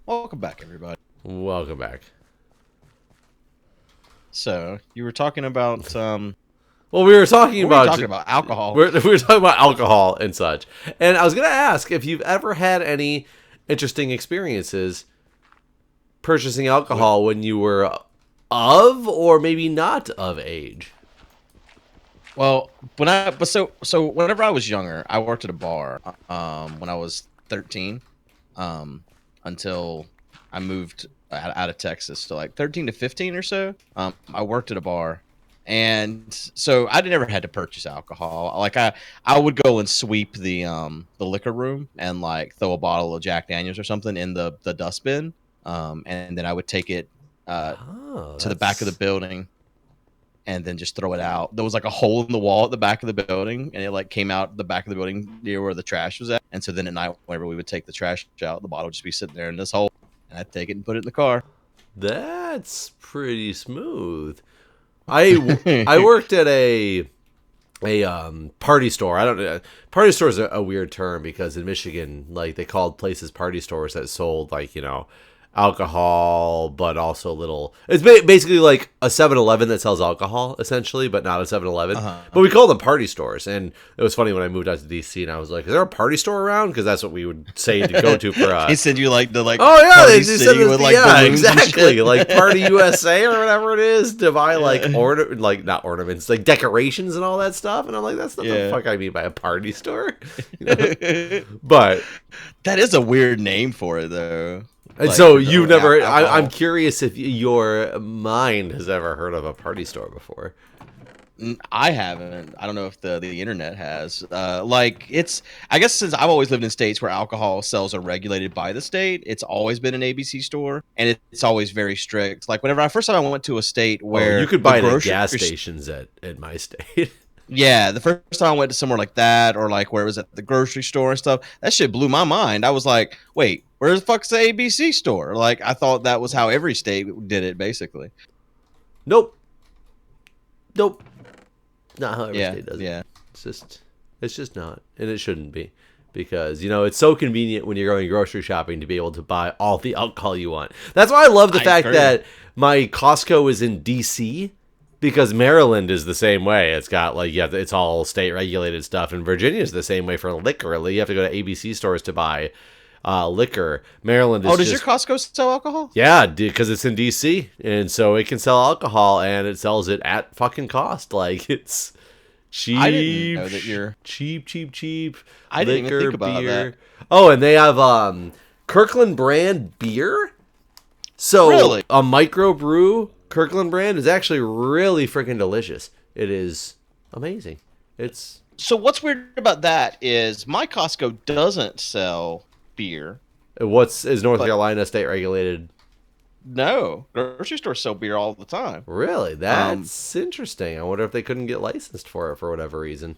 Welcome back, everybody. Welcome back. So you were talking about Well, we were talking what were you about talking about? Alcohol. we were talking about alcohol and such, and I was gonna ask if you've ever had any interesting experiences purchasing alcohol when you were of or maybe not of age. Well, whenever I was younger, I worked at a bar. When I was 13, until I moved out of Texas, so like 13 to 15 or so. I worked at a bar, and so I never had to purchase alcohol. Like I would go and sweep the liquor room and like throw a bottle of Jack Daniels or something in the dustbin, and then I would take it to the back of the building and then just throw it out. There was like a hole in the wall at the back of the building, and it like came out the back of the building near where the trash was at. And so then at night, whenever we would take the trash out, the bottle would just be sitting there in this hole, and I'd take it and put it in the car. That's pretty smooth. I worked at a party store. I don't know. Party store is a weird term because in Michigan, like they called places party stores that sold alcohol, but also little. It's basically like a 7-Eleven that sells alcohol, essentially, but not a 7-Eleven. But we call them party stores. And it was funny when I moved out to DC, and I was like, "Is there a party store around?" Because that's what we would say to go to for. They send you like the like. Oh yeah, Party they just City said with, like, yeah, balloons and exactly, shit. like Party USA or whatever it is to buy like not ornaments, like decorations and all that stuff. And I'm like, that's not the fuck I mean by a party store. But that is a weird name for it, though. and Like, so for you've the never. alcohol. I'm curious if your mind has ever heard of a party store before. I haven't. I don't know if the internet has. I guess since I've always lived in states where alcohol sales are regulated by the state, it's always been an ABC store, and it's always very strict. Like whenever first time I went to a state where You could buy it at grocery gas stations at my state. Yeah, the first time I went to somewhere like that, or like where it was at the grocery store and stuff, that shit blew my mind. I was like, wait, where the fuck's the ABC store? Like, I thought that was how every state did it, basically. Nope. Not how every Yeah, state does it. yeah. It's just not, and it shouldn't be, because it's so convenient when you're going grocery shopping to be able to buy all the alcohol you want. That's why I love the fact agree. that my Costco is in DC, because Maryland is the same way. It's got it's all state regulated stuff, and Virginia is the same way for liquor. You have to go to ABC stores to buy liquor. Maryland is Does your Costco sell alcohol? yeah, because it's in DC, and so it can sell alcohol, and it sells it at fucking cost. Like it's cheap. I didn't know that you're cheap. I didn't even think about beer. that. Oh, and they have Kirkland brand beer. So Really? a microbrew Kirkland brand is actually really freaking delicious. It is amazing. It's So what's weird about that is my Costco doesn't sell beer. is North Carolina state regulated? No, grocery stores sell beer all the time. Really? That's interesting. I wonder if they couldn't get licensed for it for whatever reason.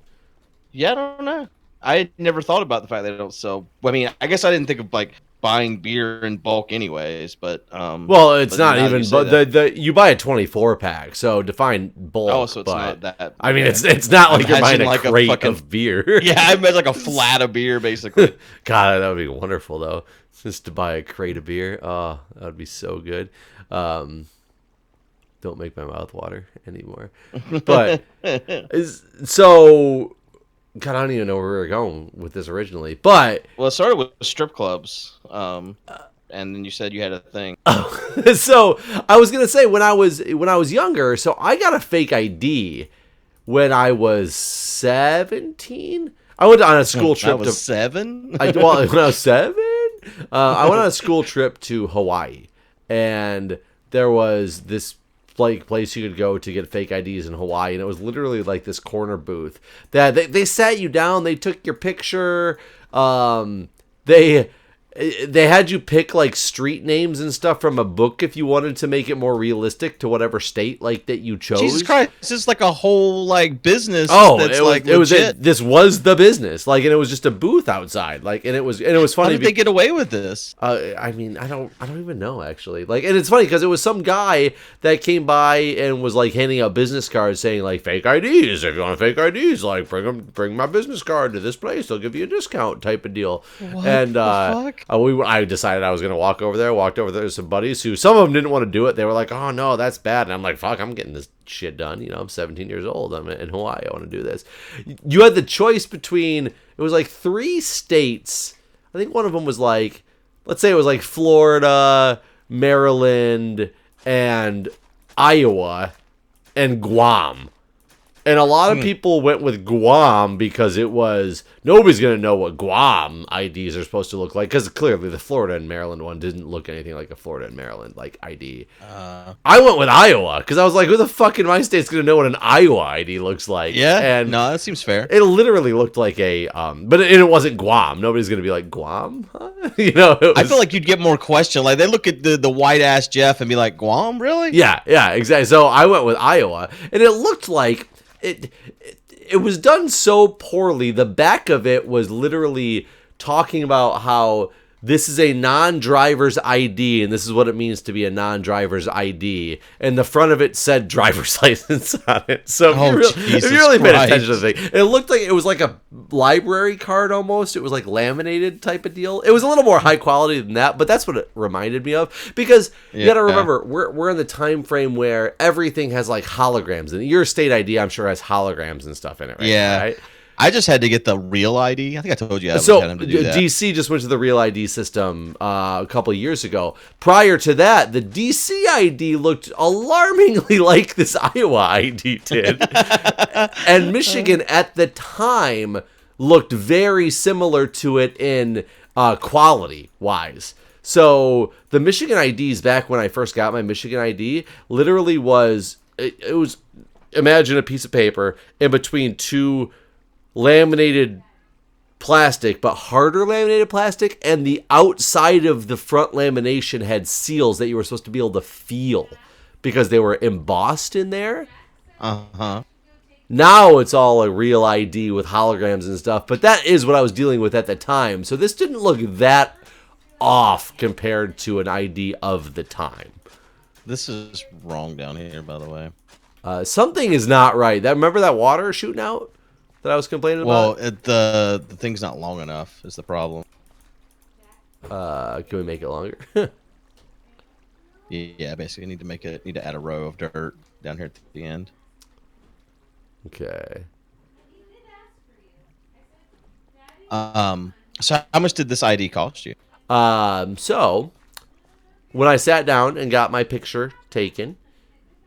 Yeah, I don't know. I never thought about the fact that they don't sell. I mean, I guess I didn't think of like buying beer in bulk, anyways. But well, it's but not now even. you say But the you buy a 24-pack, so define bulk. Oh, so it's but, not that. I mean, yeah. it's not like you're buying Imagine a like a crate fucking- of beer. Yeah, I meant like a flat of beer, basically. God, that would be wonderful though. Just to buy a crate of beer. Oh, that would be so good. Don't make my mouth water anymore. But so. God, I don't even know where we were going with this originally, but Well, it started with strip clubs, and then you said you had a thing. so I was gonna say when I was younger, so I got a fake ID when I was 17. I went on a school trip. I was 7. When I was 7, I went on a school trip to Hawaii, and there was this place you could go to get fake IDs in Hawaii, and it was literally like this corner booth that they sat you down, they took your picture, they had you pick like street names and stuff from a book if you wanted to make it more realistic to whatever state like that you chose. Jesus Christ, this is like a whole like business. Oh, that's it was, like it was legit. this was the business, like, and it was just a booth outside, like, and it was How funny. did they get away with this? I mean, I don't even know actually. Like, and it's funny because it was some guy that came by and was like handing out business cards saying like fake IDs. If you want fake IDs, like bring my business card to this place, they'll give you a discount type of deal. What and the fuck? I decided I was going to walk over there. Walked over there to some buddies who, some of them didn't want to do it. They were like, oh, no, that's bad. And I'm like, fuck, I'm getting this shit done. You know, I'm 17 years old. I'm in Hawaii. I want to do this. You had the choice between, it was like 3 states. I think one of them was like, let's say it was like Florida, Maryland, and Iowa, and Guam. And a lot of people went with Guam because it was, nobody's going to know what Guam IDs are supposed to look like. Because clearly the Florida and Maryland one didn't look anything like a Florida and Maryland like ID. I went with Iowa because I was like, who the fuck in my state's going to know what an Iowa ID looks like? Yeah, and no, that seems fair. It literally looked like a, but it wasn't Guam. Nobody's going to be like, Guam? Huh? You know? I feel like you'd get more question. Like, they look at the white-ass Jeff and be like, Guam, really? Yeah, exactly. So I went with Iowa. And it looked like, it was done so poorly. The back of it was literally talking about how this is a non-driver's ID, and this is what it means to be a non-driver's ID. And the front of it said driver's license on it. So if you really paid attention to the thing, it looked like it was like a library card almost. It was like laminated type of deal. It was a little more high quality than that, but that's what it reminded me of. Because you got to remember, we're in the time frame where everything has like holograms. And your state ID, I'm sure, has holograms and stuff in it, right? Yeah. Right? I just had to get the real ID. I think I told you I So had him to do that. DC just went to the real ID system a couple of years ago. Prior to that, the DC ID looked alarmingly like this Iowa ID did. And Michigan at the time looked very similar to it in quality-wise. So the Michigan IDs, back when I first got my Michigan ID, literally was, it was, imagine a piece of paper in between 2 laminated plastic, but harder laminated plastic, and the outside of the front lamination had seals that you were supposed to be able to feel because they were embossed in there. Now it's all a real ID with holograms and stuff, but that is what I was dealing with at the time. So this didn't look that off compared to an ID of the time. This is wrong down here, by the way. Something is not right. Remember that water shooting out that I was complaining about? Well, the thing's not long enough is the problem. Can we make it longer? Yeah, basically need to add a row of dirt down here at the end. Okay. So how much did this ID cost you? So when I sat down and got my picture taken,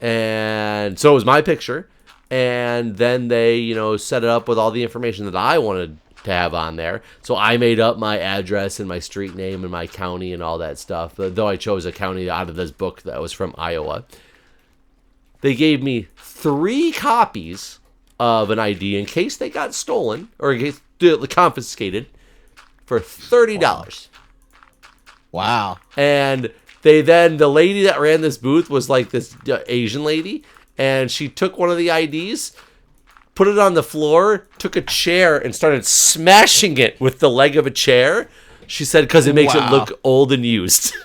and so it was my picture, and then they, set it up with all the information that I wanted to have on there. So I made up my address and my street name and my county and all that stuff, though I chose a county out of this book that was from Iowa. They gave me 3 copies of an ID in case they got stolen or in case confiscated for $30. Wow. And the lady that ran this booth was like this Asian lady, and she took one of the IDs, put it on the floor, took a chair, and started smashing it with the leg of a chair. She said because it makes it look old and used.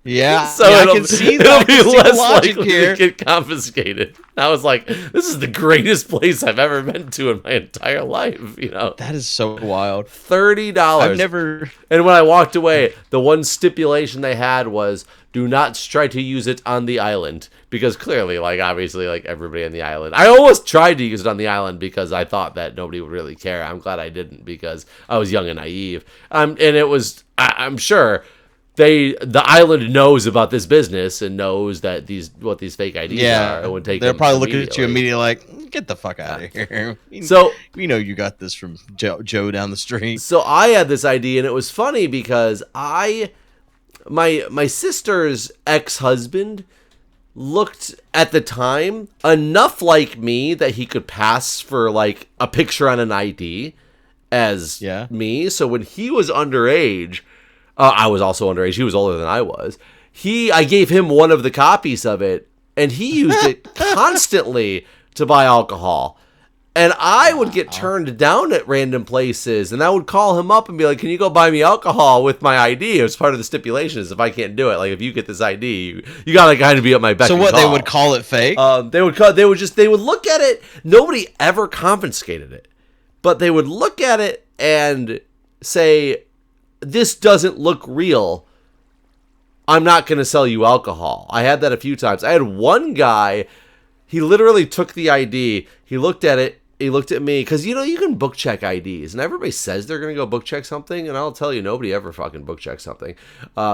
Yeah, so I can see that. It'll be less likely to get confiscated. I was like, this is the greatest place I've ever been to in my entire life. That is so wild. $30. I've never. And when I walked away, the one stipulation they had was, do not try to use it on the island, because clearly, obviously, everybody on the island. I almost tried to use it on the island because I thought that nobody would really care. I'm glad I didn't because I was young and naive. And it was, I'm sure. The island knows about this business and knows that what these fake IDs are. And would take they're probably looking at you immediately like, get the fuck out of here. So we know you got this from Joe down the street. So I had this ID, and it was funny because my sister's ex-husband looked at the time enough like me that he could pass for a picture on an ID as me. So when he was underage. I was also underage. He was older than I was. I gave him one of the copies of it, and he used it constantly to buy alcohol. And I would get turned down at random places, and I would call him up and be like, can you go buy me alcohol with my ID? It was part of the stipulations. If I can't do it, if you get this ID, you got to kind of be at my beck and call. So what, they would call it fake? They would look at it. Nobody ever confiscated it, but they would look at it and say, this doesn't look real. I'm not going to sell you alcohol. I had that a few times. I had one guy, he literally took the ID, he looked at it, he looked at me, because, you know, you can book check IDs, and everybody says they're going to go book check something, and I'll tell you, nobody ever fucking book checks something,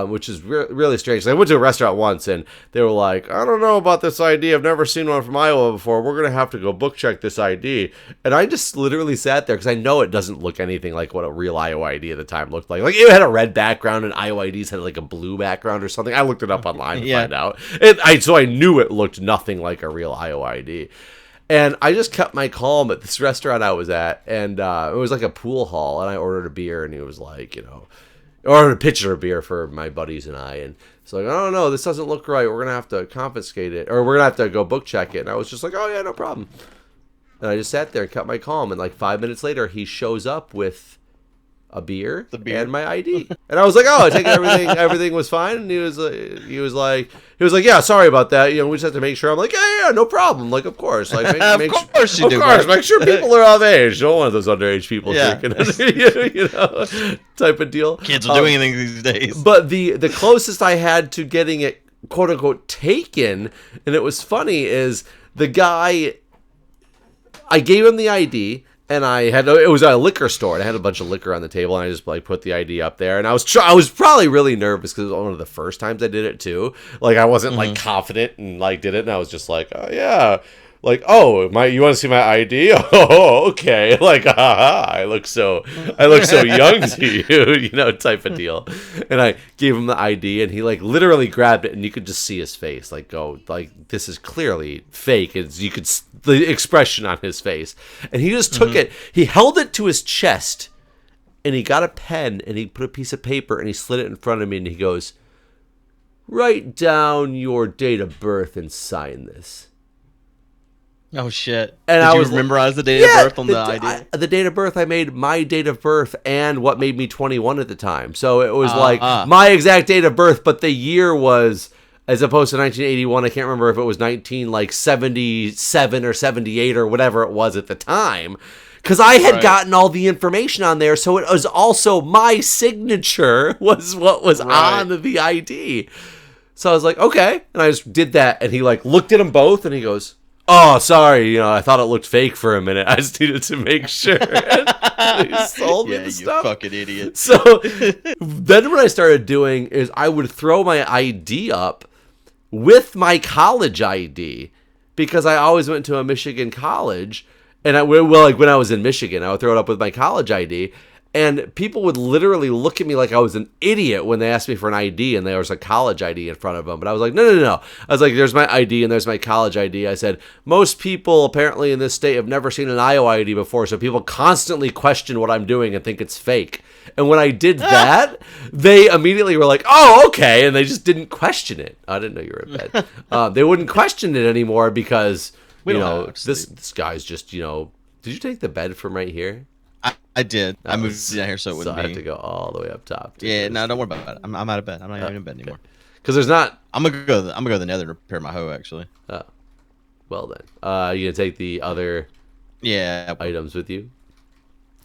which is really strange. I went to a restaurant once, and they were like, I don't know about this ID, I've never seen one from Iowa before, we're going to have to go book check this ID, and I just literally sat there, because I know it doesn't look anything like what a real Iowa ID at the time looked like. Like, it had a red background, and Iowa IDs had like a blue background or something. I looked it up online to find out, so I knew it looked nothing like a real Iowa ID. And I just kept my calm at this restaurant I was at, and it was like a pool hall, and I ordered a beer, and he was like, you know, ordered a pitcher of beer for my buddies and I, and it's like, oh no, this doesn't look right, we're going to have to confiscate it, or we're going to have to go book check it, and I was just like, oh yeah, no problem. And I just sat there and kept my calm, and like 5 minutes later, he shows up with a beer, and my ID, and I was like, "Oh, I take everything was fine." And he was like, "Yeah, sorry about that. You know, we just have to make sure." I'm like, "Yeah, no problem. Like, of course, like, make sure people are of age. Don't want those underage people drinking, you know, type of deal." Kids will do anything these days. But the closest I had to getting it, quote unquote, taken, and it was funny, is the guy. I gave him the ID. And it was a liquor store, and I had a bunch of liquor on the table, and I just like put the ID up there, and I was probably really nervous because it was one of the first times I did it too. Like, I wasn't like confident and like did it, and I was just like, oh yeah, like, oh, you want to see my ID? Oh, okay, like, I look so young to you, you know, type of deal. And I gave him the ID, and he like literally grabbed it, and you could just see his face like go, like, this is clearly fake. You could the expression on his face, and he just took it. He held it to his chest, and he got a pen, and he put a piece of paper, and he slid it in front of me, and he goes, "Write down your date of birth and sign this." Oh shit! And Did you memorize the date of birth on the ID? The date of birth, I made my date of birth and what made me 21 at the time. So it was like my exact date of birth, but the year was, as opposed to 1981, I can't remember if it was 1977 or 78 or whatever it was at the time. Because I had gotten all the information on there, so it was also my signature was what was on the ID. So I was like, okay. And I just did that, and he like looked at them both, and he goes, "Oh, sorry, you know, I thought it looked fake for a minute. I just needed to make sure." He sold me the stuff. You fucking idiot. So then what I started doing is I would throw my ID up with my college ID, because I always went to a Michigan college, and when I was in Michigan, I would throw it up with my college ID. And people would literally look at me like I was an idiot when they asked me for an ID and there was a college ID in front of them. But I was like, no. I was like, there's my ID and there's my college ID. I said, most people apparently in this state have never seen an Iowa ID before, so people constantly question what I'm doing and think it's fake. And when I did that, they immediately were like, oh, okay. And they just didn't question it. I didn't know you were in bed. They wouldn't question it anymore because, you know, this guy's just, you know, did you take the bed from right here? I did. I moved down here so it wouldn't be. I had to go all the way up top. Yeah, no, don't worry about it. I'm out of bed. I'm not even in bed anymore. Because there's not. I'm gonna go to the Nether and repair my hoe actually. Oh, well then. You gonna take the other items with you?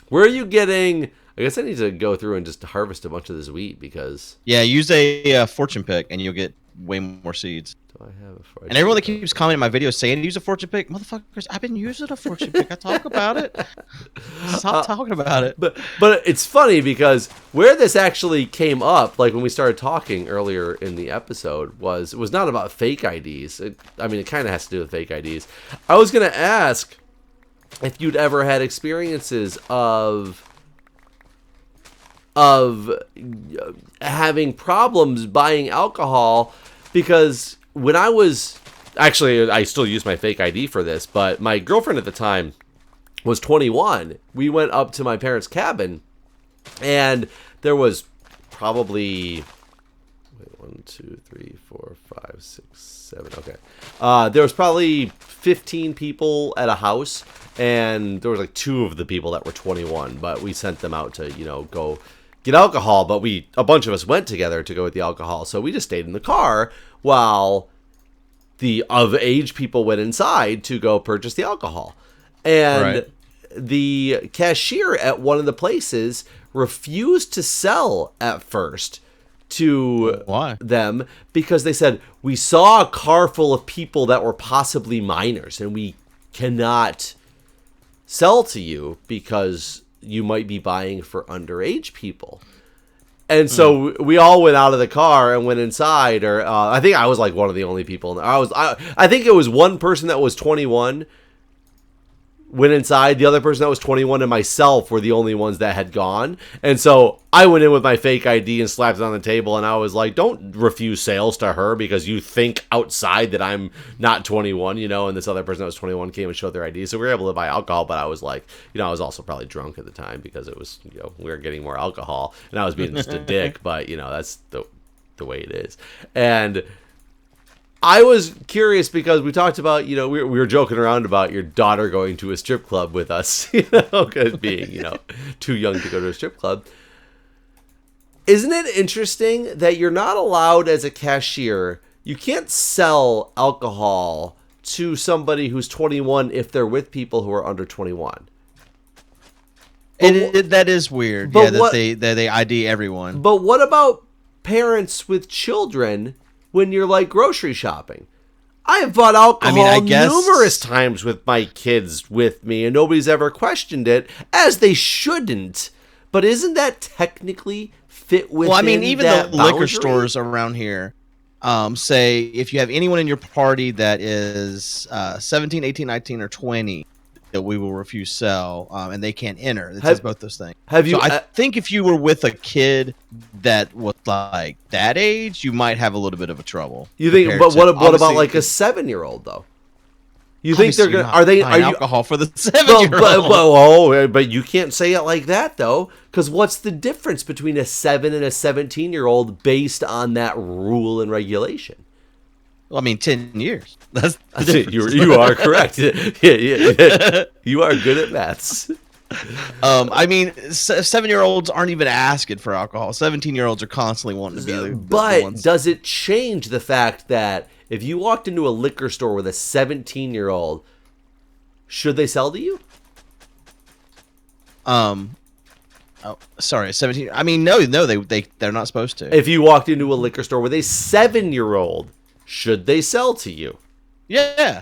Where are you getting? I guess I need to go through and just harvest a bunch of this wheat because. Yeah, use a fortune pick and you'll get way more seeds. Do I have a fortune? And everyone that keeps commenting in my videos saying use a fortune pick, motherfuckers, I've been using a fortune pick. I talk about it. Stop talking about it. But it's funny because where this actually came up, like when we started talking earlier in the episode, was not about fake IDs. It kind of has to do with fake IDs. I was gonna ask if you'd ever had experiences of having problems buying alcohol, because when I was actually, I still use my fake ID for this, but my girlfriend at the time was 21. We went up to my parents' cabin, and there was probably 1, 2, 3, 4, 5, 6, 7. Okay, there was probably 15 people at a house, and there was like 2 of the people that were 21. But we sent them out to go get alcohol, but a bunch of us went together to go get the alcohol, so we just stayed in the car while the of age people went inside to go purchase the alcohol. And the cashier at one of the places refused to sell at first to Why? them because they said, we saw a car full of people that were possibly minors and we cannot sell to you because you might be buying for underage people. And so we all went out of the car and went inside, or I think I was like one of the only people. I think it was one person that was 21 went inside. The other person that was 21 and myself were the only ones that had gone. And so I went in with my fake ID and slapped it on the table. And I was like, don't refuse sales to her because you think outside that I'm not 21, And this other person that was 21 came and showed their ID. So we were able to buy alcohol. But I was like, I was also probably drunk at the time because it was, we were getting more alcohol. And I was being just a dick. But, that's the way it is. And I was curious because we talked about, we were joking around about your daughter going to a strip club with us, because being, too young to go to a strip club. Isn't it interesting that you're not allowed as a cashier, you can't sell alcohol to somebody who's 21 if they're with people who are under 21? That is weird. But That they ID everyone. But what about parents with children when you're like grocery shopping? I have bought alcohol I guess numerous times with my kids with me, and nobody's ever questioned it, as they shouldn't. But isn't that technically fit within even that the liquor boundary? stores around here say if you have anyone in your party that is 17, 18, 19, or 20, that we will refuse sell, and they can't enter. It says both those things. I think if you were with a kid that was like that age, you might have a little bit of a trouble. You think? But what about like a 7-year-old though? You think they're gonna? Are you alcohol for the 7-year-old? But you can't say it like that though, because what's the difference between a 7 and a 17-year-old based on that rule and regulation? Well, 10 years. That's the difference. You are correct. Yeah. You are good at maths. 7-year-olds aren't even asking for alcohol. 17-year-olds are constantly wanting to be the ones. Does it change the fact that if you walked into a liquor store with a 17-year-old, should they sell to you? Sorry, 17. No, they're not supposed to. If you walked into a liquor store with a 7-year-old, should they sell to you? Yeah.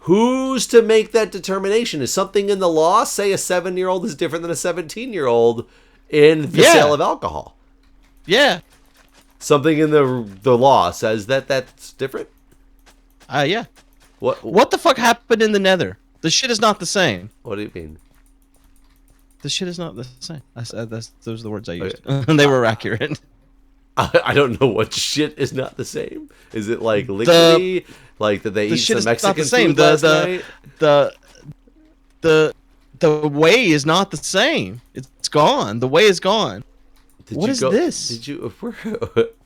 Who's to make that determination? Is something in the law say a 7-year-old is different than a 17-year-old in the sale of alcohol? Yeah. Something in the law says that that's different? Yeah. What the fuck happened in the Nether? The shit is not the same. What do you mean? The shit is not the same. Those are the words I used. They were accurate. I don't know what shit is not the same. Is it like liquidy? Like did they eat some Mexican food last night? The way is not the same. It's gone. The way is gone. What is this? Did you?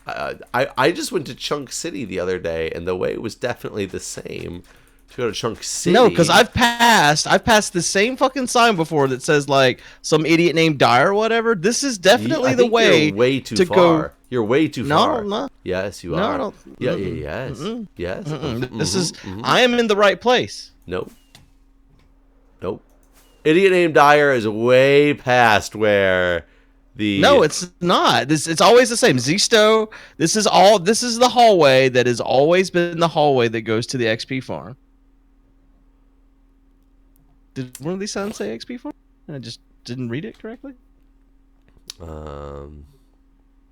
I just went to Chunk City the other day, and the way was definitely the same. To go to Chunk City. No, because I've passed the same fucking sign before that says like some idiot named Dyer or whatever. This is definitely the way. You're way too far. Go. You're way too far. No, I'm not. Yes, you no, are. I don't. Yeah, yes. Mm-mm. Yes. Mm-mm. This is. I am in the right place. Nope. Idiot named Dyer is way past where the. No, it's not. It's always the same. Zisto. This is the hallway that has always been the hallway that goes to the XP farm. Did one of these signs say XP farm? I just didn't read it correctly.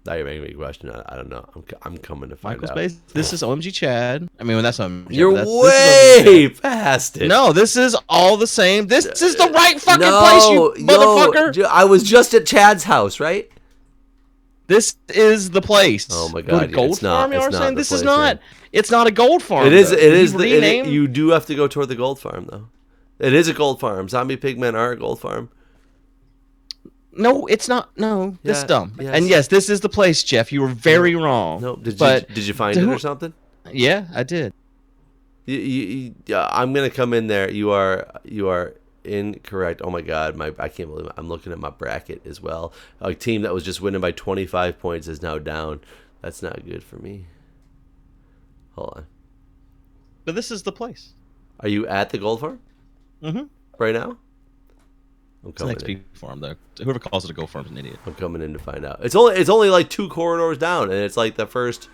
Now you're making me question. I don't know. I'm coming to find Michael's out. base. This is OMG Chad. That's OMG. You're way past it. No, this is all the same. This is the right fucking place, you motherfucker. I was just at Chad's house, right? This is the place. Oh my god, gold farm. You know what I'm saying? This is not. Man. It's not a gold farm. It is. Though. It is. You do have to go toward the gold farm, though. It is a gold farm. Zombie pigmen are a gold farm. No, it's not. No, this is dumb. Yes. And yes, this is the place, Jeff. You were very wrong. No, did you find it or something? Yeah, I did. I'm gonna come in there. You are incorrect. Oh my god, I can't believe it. I'm looking at my bracket as well. A team that was just winning by 25 points is now down. That's not good for me. Hold on. But this is the place. Are you at the gold farm? Mm-hmm. Right now? I'm It's an coming XP in. farm though. Whoever calls it a gold farm is an idiot. I'm coming in to find out. It's only like 2 corridors down, and it's like the first.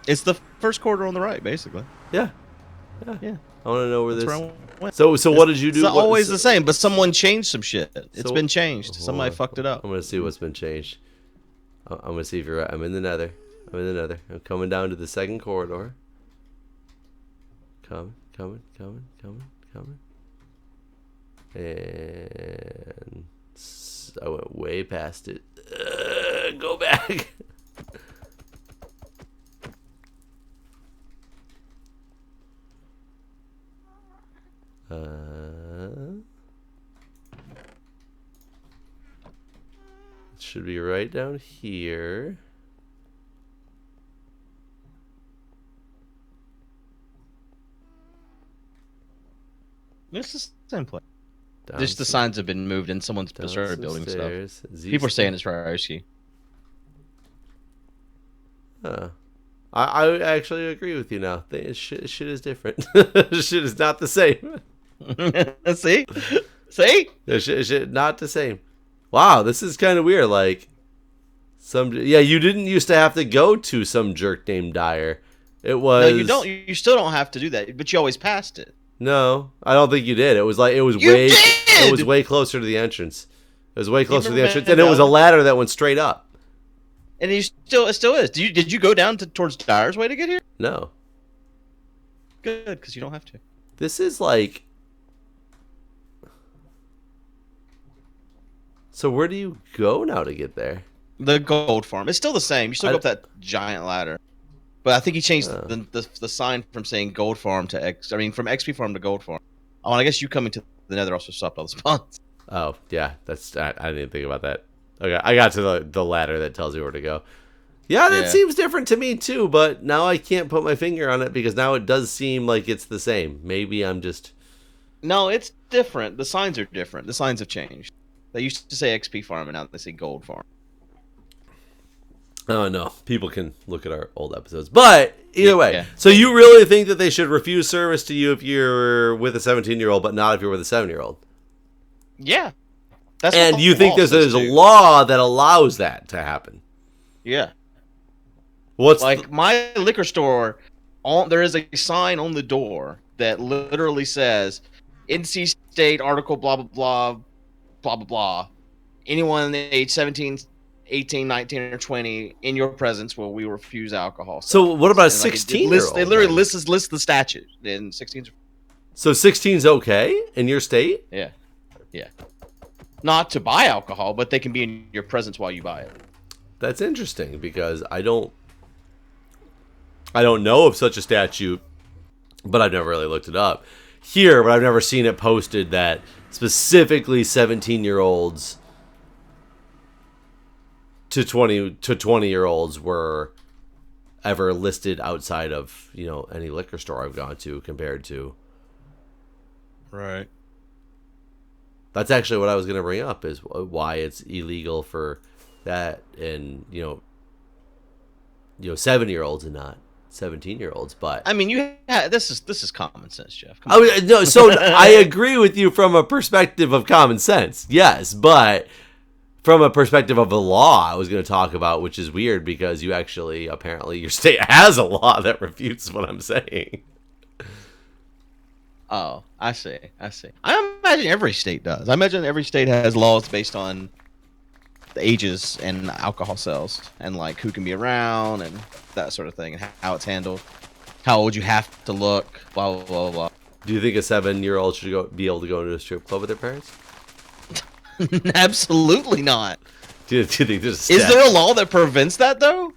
It's the first quarter on the right, basically. Yeah. Yeah. I want to know where That's this. where I went. So what did you do? It's always the same, but someone changed some shit. It's So- been changed. Hold Somebody on. fucked it up. I'm gonna see what's been changed. I'm gonna see if you're right. I'm in the nether. I'm coming down to the second corridor. Coming. And I went way past it. Go back. It should be right down here. It's the same place. Down Just the some- signs have been moved and someone's down started some building stairs. stuff. Z People are saying it's Ryoski. Huh. I actually agree with you now. Shit is different. Shit is not the same. See? See? Shit not the same. Wow, this is kind of weird. Like, you didn't used to have to go to some jerk named Dyer. It was. No, you don't. You still don't have to do that, but you always passed it. No, I don't think you did. It was like You way. did! It was way closer to the entrance. It was way closer to the entrance, and remember it was a that? ladder that went straight up. And it still is. Did you go down towards Dyer's way to get here? No, Good, because you don't have to. this is like. So where do you go now to get there? The gold farm. It's still the same. You still I- go up that giant ladder. But I think he changed Oh. the sign from saying gold farm to from XP farm to gold farm. Oh, and I guess you coming to the nether also stopped all the spawns. Oh yeah, I didn't think about that. Okay, I got to the ladder that tells you where to go. Yeah, that Yeah. seems different to me too, but now I can't put my finger on it because now it does seem like it's the same. Maybe I'm just. No, it's different. The signs are different. The signs have changed. They used to say XP farm, and now they say gold farm. Oh no, people can look at our old episodes. But either way, Yeah. so you really think that they should refuse service to you if you're with a 17-year-old, but not if you're with a 7-year-old? Yeah. That's what And the you think law there's says, a too. law that allows that to happen? Yeah. What's Like my liquor store, there is a sign on the door that literally says, "NC State article blah blah blah blah blah blah. Anyone age 17, 18, 19, or 20 in your presence will we refuse alcohol." so? What about a And, like, 16-year-old? It literally lists the statute. And 16's So 16's okay in your state? yeah. Not to buy alcohol, but they can be in your presence while you buy it. That's interesting because I don't know of such a statute, but I've never really looked it up here. But I've never seen it posted that specifically 17-year-olds to 20-year-olds were ever listed outside of any liquor store I've gone to compared to. Right. That's actually what I was going to bring up is why it's illegal for that and 7-year-olds and not 17-year-olds. But I mean, this is common sense, Jeff. Come Oh no, so I agree with you from a perspective of common sense, yes, but from a perspective of the law, I was going to talk about, which is weird because you actually apparently your state has a law that refutes what I'm saying. Oh, I see. I imagine every state does. I imagine every state has laws based on the ages and alcohol sales and like who can be around and that sort of thing and how it's handled, how old you have to look, blah blah blah blah. Do you think a 7-year-old should be able to go into a strip club with their parents? Absolutely not. Do you think there's Is there a law that prevents that though?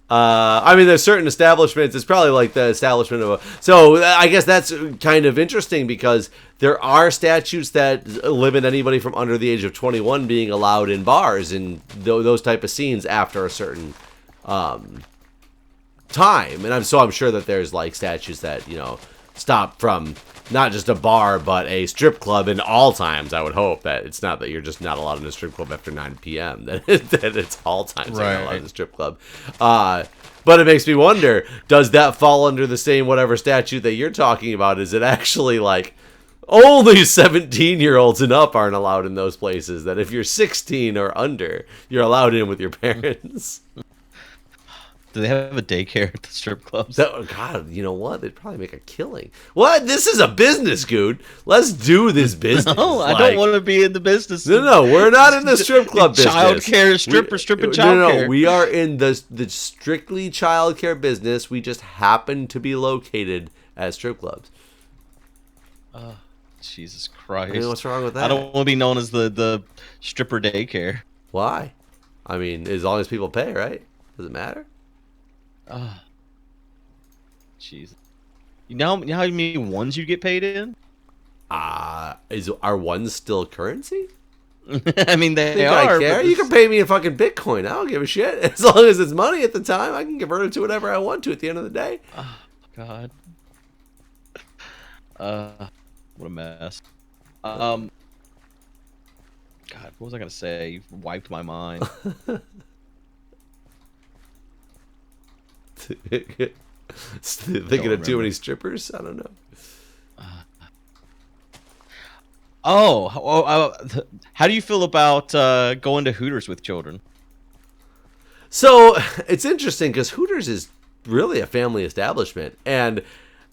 I mean, there's certain establishments. It's probably like the establishment of a. So I guess that's kind of interesting because there are statutes that limit anybody from under the age of 21 being allowed in bars and those type of scenes after a certain time. And I'm sure that there's like statutes that stop from not just a bar but a strip club in all times. I would hope that it's not that you're just not allowed in a strip club after 9 p.m. that it's all times that you're allowed in a strip club. But it makes me wonder, does that fall under the same whatever statute that you're talking about? Is it actually like only 17-year-olds and up aren't allowed in those places. That if you're 16 or under, you're allowed in with your parents. Do they have a daycare at the strip clubs? Oh, God, you know what? They'd probably make a killing. What? This is a business, Guude. Let's do this business. No, I don't want to be in the business. No, we're not in the strip club business. Childcare, stripping childcare. No, we are in the strictly childcare business. We just happen to be located at strip clubs. Jesus Christ. I mean, what's wrong with that? I don't want to be known as the stripper daycare. Why? I mean, as long as people pay, right? Does it matter? Jesus. You know how many ones you get paid in? Are ones still currency? I mean, they I are. care. You can pay me in fucking Bitcoin. I don't give a shit. As long as it's money at the time, I can convert it to whatever I want to at the end of the day. Oh, God. What a mess. God, what was I gonna say? You've wiped my mind. Thinking of too many strippers? I don't know. How do you feel about going to Hooters with children? So it's interesting because Hooters is really a family establishment, and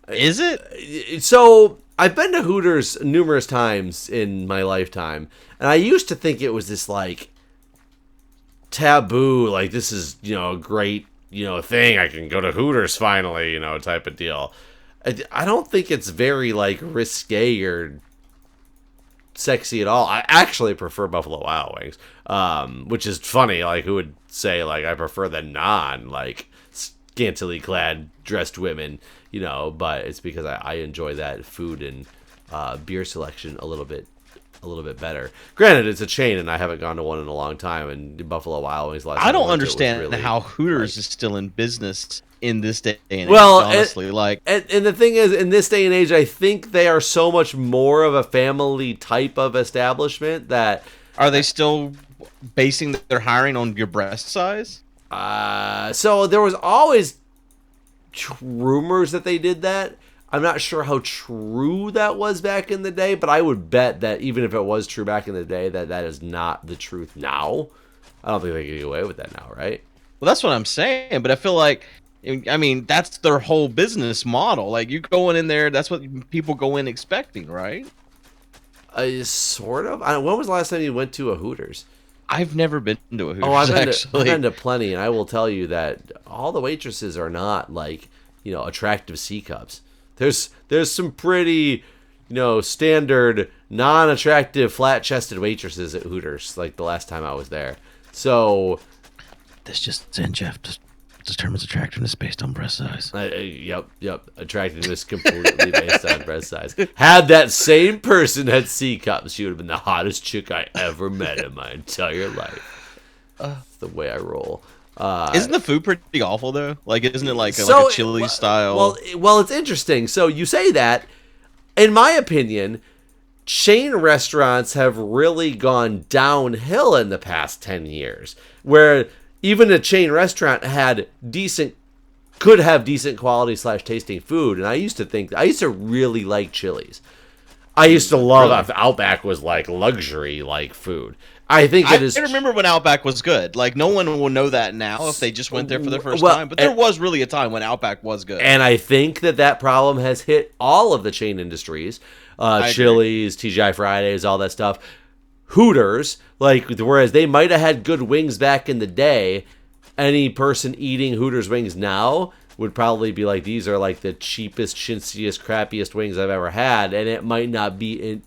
is it? So I've been to Hooters numerous times in my lifetime, and I used to think it was this like taboo, like this is a great thing. I can go to Hooters finally, type of deal. I don't think it's very like risque or sexy at all. I actually prefer Buffalo Wild Wings, which is funny. Like, who would say like I prefer the scantily clad dressed women, but it's because I enjoy that food and beer selection a little bit better. Granted, it's a chain, and I haven't gone to one in a long time. And Buffalo Wild Wings. I don't understand how Hooters is still in business in this day and age. Well, honestly, and the thing is, in this day and age, I think they are so much more of a family type of establishment that. Are they still basing their hiring on your breast size? So there was always rumors that they did that. I'm not sure how true that was back in the day, but I would bet that even if it was true back in the day, that is not the truth now. I don't think they can get away with that now, right? Well, that's what I'm saying, but I feel like, I mean, that's their whole business model. Like, you going in there, that's what people go in expecting, right? Sort of. When was the last time you went to a Hooters? I've never been to a Hooters, I've been to plenty, and I will tell you that all the waitresses are not, like, attractive C cups. There's some pretty, standard, non-attractive, flat-chested waitresses at Hooters, like the last time I was there. So... This just in, Jeff. Determines attractiveness based on breast size. Yep. Attractiveness completely based on breast size. Had that same person had C cups, she would have been the hottest chick I ever met in my entire life. That's the way I roll. Isn't the food pretty awful though? Like, isn't it like a Chili's style? Well, it's interesting. So you say that. In my opinion, chain restaurants have really gone downhill in the past 10 years, where even a chain restaurant could have decent quality / tasting food. And I used to really like Chili's. I used to love Outback was like luxury like food. I remember when Outback was good. Like, no one will know that now if they just went there for the first time. But there was really a time when Outback was good. And I think that problem has hit all of the chain industries. Chili's, TGI Fridays, all that stuff. Hooters, whereas they might have had good wings back in the day, any person eating Hooters wings now would probably be like, these are like the cheapest, chintziest, crappiest wings I've ever had. And it might not be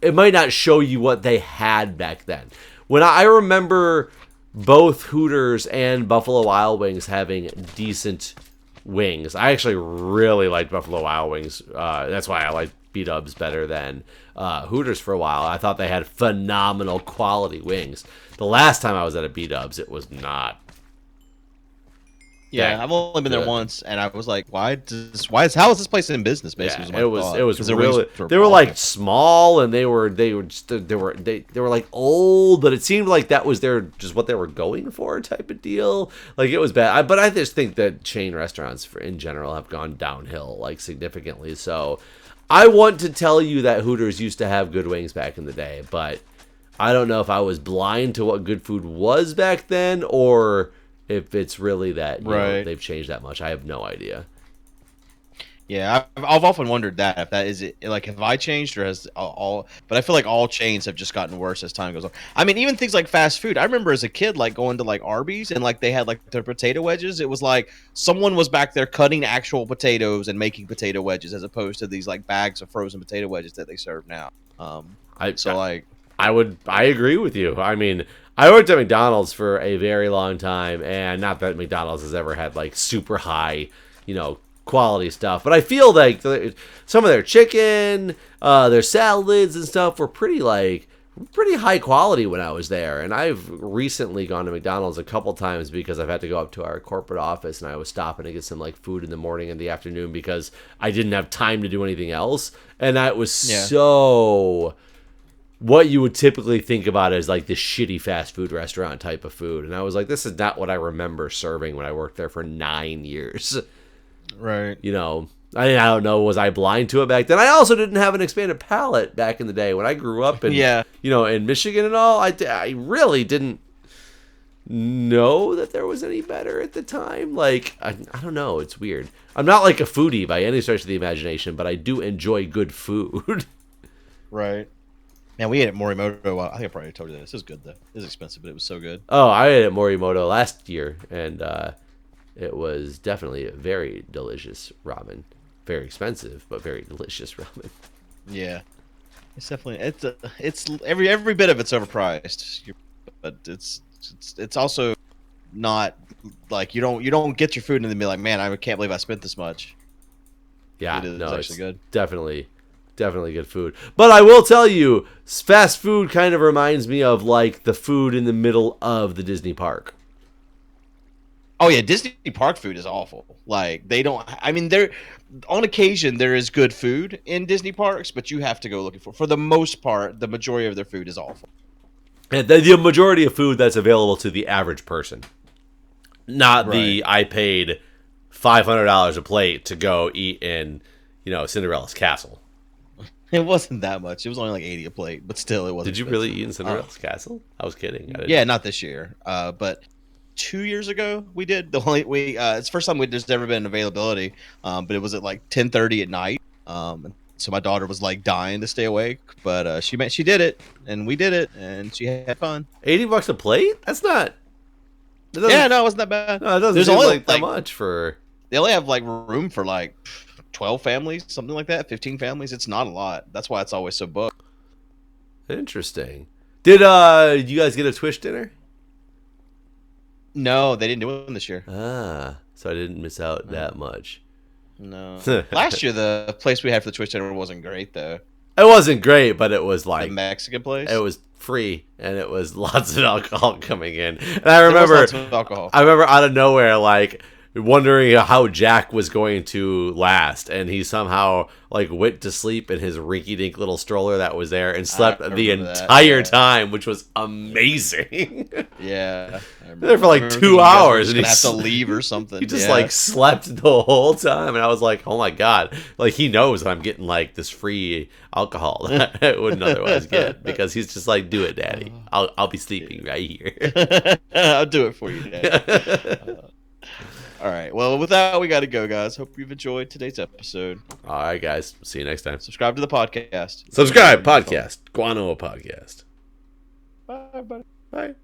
it might not show you what they had back then. When I remember both Hooters and Buffalo Wild Wings having decent wings. I actually really liked Buffalo Wild Wings. That's why I like B-dubs better than Hooters for a while. I thought they had phenomenal quality wings. The last time I was at a B-dubs, it was not. Yeah, I've only been there once, and I was like, how is this place in business? Basically, yeah, it was really. They were like small, and they were like old, but it seemed like that was just what they were going for, type of deal. Like, it was bad. But I just think that chain restaurants in general have gone downhill, like, significantly. So I want to tell you that Hooters used to have good wings back in the day, but I don't know if I was blind to what good food was back then, or if it's really that they've changed that much. I have no idea. Yeah, I've often wondered that if that is it. Like, have I changed or has all? But I feel like all chains have just gotten worse as time goes on. I mean, even things like fast food. I remember as a kid, like going to like Arby's and like they had like their potato wedges. It was like someone was back there cutting actual potatoes and making potato wedges, as opposed to these like bags of frozen potato wedges that they serve now. I agree with you. I mean, I worked at McDonald's for a very long time, and not that McDonald's has ever had like super high, quality stuff, but I feel like some of their chicken, their salads and stuff were pretty high quality when I was there. And I've recently gone to McDonald's a couple times because I've had to go up to our corporate office, and I was stopping to get some like food in the morning and the afternoon because I didn't have time to do anything else. And that was so what you would typically think about as like this shitty fast food restaurant type of food. And I was like, this is not what I remember serving when I worked there for 9 years. Right. I don't know, was I blind to it back then? I also didn't have an expanded palate back in the day when I grew up in, in Michigan and all. I really didn't know that there was any better at the time. Like, I don't know. It's weird. I'm not like a foodie by any stretch of the imagination, but I do enjoy good food. Right. Man, we ate at Morimoto. I think I probably told you this. It was good, though. It was expensive, but it was so good. Oh, I ate at Morimoto last year, and it was definitely a very delicious ramen. Very expensive, but very delicious ramen. Yeah, it's definitely it's every bit of it's overpriced, but it's also not like you don't get your food and be like, man, I can't believe I spent this much. Yeah, it's actually good. Definitely good food. But I will tell you, fast food kind of reminds me of like the food in the middle of the Disney park. Oh yeah, Disney park food is awful. Like they don't. I mean, on occasion there is good food in Disney parks, but you have to go looking for. For the most part, the majority of their food is awful. And the majority of food that's available to the average person, not the I paid $500 a plate to go eat in, Cinderella's castle. It wasn't that much. It was only like 80 a plate, but still, it wasn't. Did you really eat in Cinderella's castle? I was kidding. Yeah, not this year. But 2 years ago we did. It's the first time there's ever been availability. But it was at like 10:30 at night. So my daughter was like dying to stay awake, but she did it, and we did it, and she had fun. $80 a plate? That's not. Yeah, no, it wasn't that bad. No, it doesn't seem like that much for. They only have like room for like 12 families, something like that. 15 families. It's not a lot. That's why it's always so booked. Interesting. Did you guys get a Twitch dinner? No, they didn't do one this year. So I didn't miss out that much. No. Last year, the place we had for the Twitch dinner wasn't great, though. It wasn't great, but it was like... The Mexican place? It was free, and it was lots of alcohol coming in. And I remember... lots of alcohol. I remember out of nowhere, like, wondering how Jack was going to last, and he somehow, like, went to sleep in his rinky-dink little stroller that was there and slept the entire time, which was amazing. Yeah. There for like 2 hours, and he have to leave or something. He just like slept the whole time, and I was like, "Oh my god!" Like he knows that I'm getting like this free alcohol that I wouldn't otherwise get because he's just like, "Do it, Daddy. I'll be sleeping right here. I'll do it for you, Daddy." All right. Well, with that, we got to go, guys. Hope you've enjoyed today's episode. All right, guys. See you next time. Subscribe to the podcast. Subscribe, podcast. GUANO podcast. Bye, buddy. Bye.